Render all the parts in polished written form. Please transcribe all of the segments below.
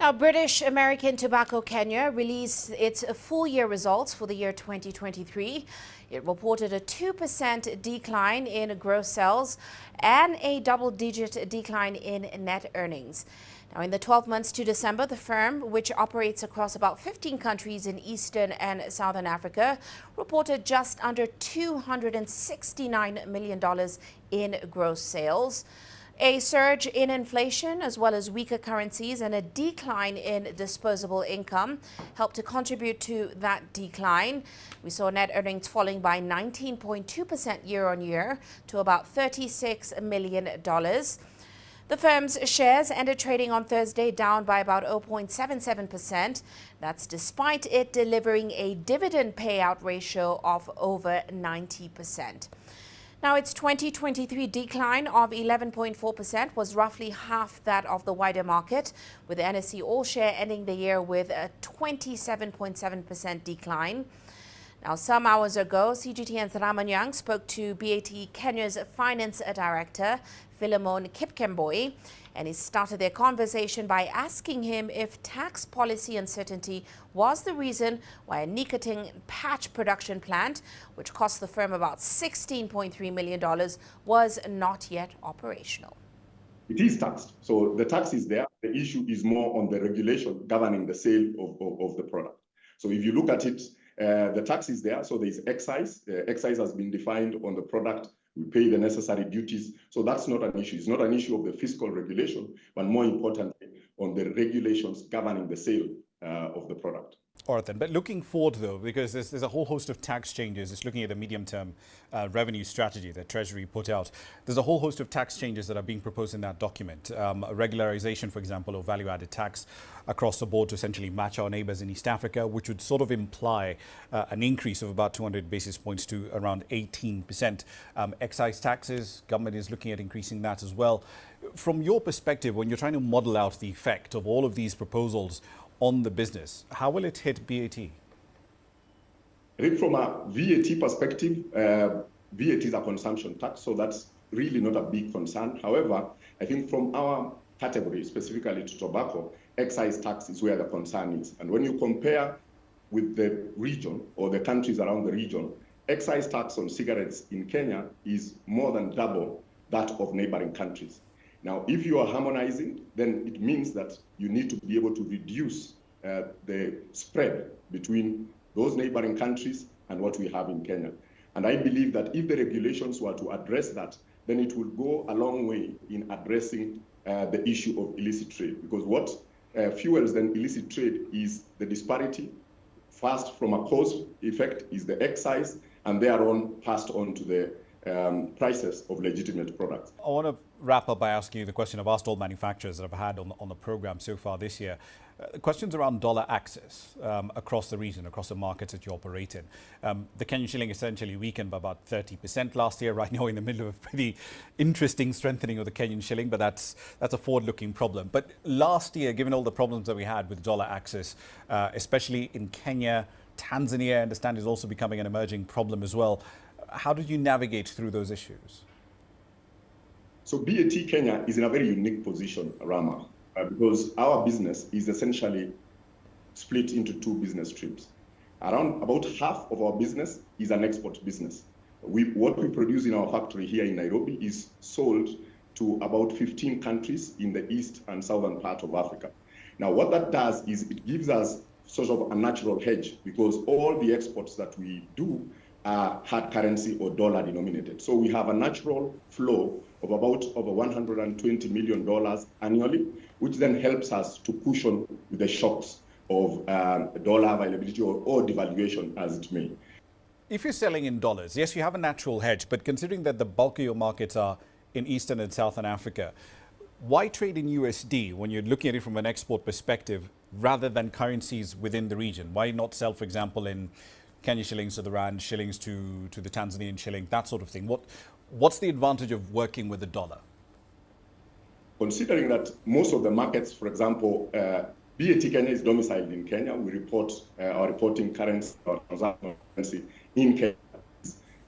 Now, British American Tobacco Kenya released its full-year results for the year 2023. It reported a 2% decline in gross sales and a double-digit decline in net earnings. Now, in the 12 months to December, the firm, which operates across about 15 countries in Eastern and Southern Africa, reported just under $269 million in gross sales. A surge in inflation, as well as weaker currencies and a decline in disposable income, helped to contribute to that decline. We saw net earnings falling by 19.2% year on year to about $36 million. The firm's shares ended trading on Thursday down by about 0.77%. That's despite it delivering a dividend payout ratio of over 90%. Now, its 2023 decline of 11.4% was roughly half that of the wider market, with the NSE All-Share ending the year with a 27.7% decline. Now, some hours ago, CGTN's Ramanyang spoke to BAT Kenya's Finance Director, Philemon Kipkemboi, and he started their conversation by asking him if tax policy uncertainty was the reason why a nicotine patch production plant, which cost the firm about $16.3 million, was not yet operational. It is taxed. So the tax is there. The issue is more on the regulation governing the sale of the product. So if you look at it, the tax is there. So there is excise. Excise has been defined on the product. We pay the necessary duties. So that's not an issue. It's not an issue of the fiscal regulation, but more importantly, on the regulations governing the sale of the product. All right, then. But looking forward, though, because there's a whole host of tax changes. It's looking at the medium-term revenue strategy that Treasury put out. There's a whole host of tax changes that are being proposed in that document. Regularization, for example, of value-added tax across the board to essentially match our neighbors in East Africa, which would sort of imply an increase of about 200 basis points to around 18%. Excise taxes, government is looking at increasing that as well. From your perspective, when you're trying to model out the effect of all of these proposals on the business, how will it hit BAT? I think from a VAT perspective, VAT is a consumption tax, so that's really not a big concern. However, I think from our category, specifically to tobacco, excise tax is where the concern is. And when you compare with the region or the countries around the region, excise tax on cigarettes in Kenya is more than double that of neighboring countries. Now, if you are harmonizing, then it means that you need to be able to reduce the spread between those neighboring countries and what we have in Kenya. And I believe that if the regulations were to address that, then it will go a long way in addressing the issue of illicit trade. Because what fuels then illicit trade is the disparity. First, from a cause effect, is the excise, and thereon passed on to the prices of legitimate products. I want to wrap up by asking you the question I've asked all manufacturers that I've had on the program so far this year. Questions around dollar access across the region, across the markets that you operate in. The Kenyan shilling essentially weakened by about 30% last year. Right now, we're in the middle of a pretty interesting strengthening of the Kenyan shilling, but that's a forward-looking problem. But last year, given all the problems that we had with dollar access, especially in Kenya, Tanzania, I understand, is also becoming an emerging problem as well. How did you navigate through those issues? So BAT Kenya is in a very unique position, Rama, because our business is essentially split into two business streams. About half of our business is an export business. What we produce in our factory here in Nairobi is sold to about 15 countries in the east and southern part of Africa. Now, what that does is it gives us sort of a natural hedge, because all the exports that we do are hard currency or dollar denominated. So we have a natural flow of about over $120 million annually, which then helps us to cushion the shocks of dollar availability or devaluation, as it may. If you're selling in dollars, yes, you have a natural hedge, but considering that the bulk of your markets are in Eastern and Southern Africa, why trade in USD when you're looking at it from an export perspective rather than currencies within the region? Why not sell, for example, in Kenya shillings to the rand, shillings to the Tanzanian shilling, that sort of thing? What's the advantage of working with the dollar? Considering that most of the markets, for example, BAT Kenya is domiciled in Kenya, we report our reporting currency or transaction currency in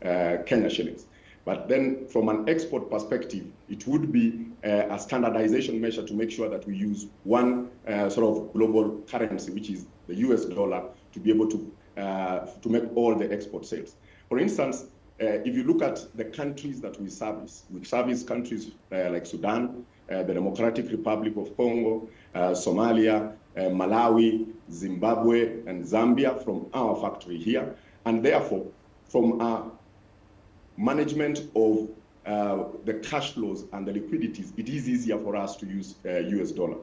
Kenya, Kenya shillings. But then from an export perspective, it would be a standardization measure to make sure that we use one sort of global currency, which is the US dollar, to be able to make all the export sales. For instance, if you look at the countries that we service countries like Sudan, the Democratic Republic of Congo, Somalia, Malawi, Zimbabwe, and Zambia from our factory here. And therefore, from our management of the cash flows and the liquidities, it is easier for us to use US dollar.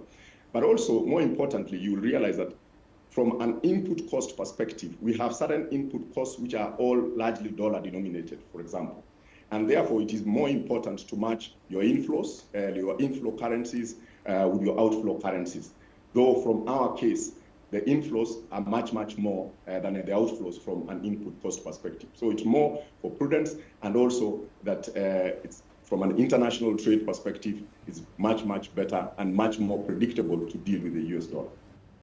But also, more importantly, you'll realize that from an input cost perspective, we have certain input costs which are all largely dollar denominated, for example. And therefore, it is more important to match your inflows, your inflow currencies with your outflow currencies. Though from our case, the inflows are much, much more than the outflows from an input cost perspective. So it's more for prudence, and also that it's from an international trade perspective, it's much, much better and much more predictable to deal with the US dollar.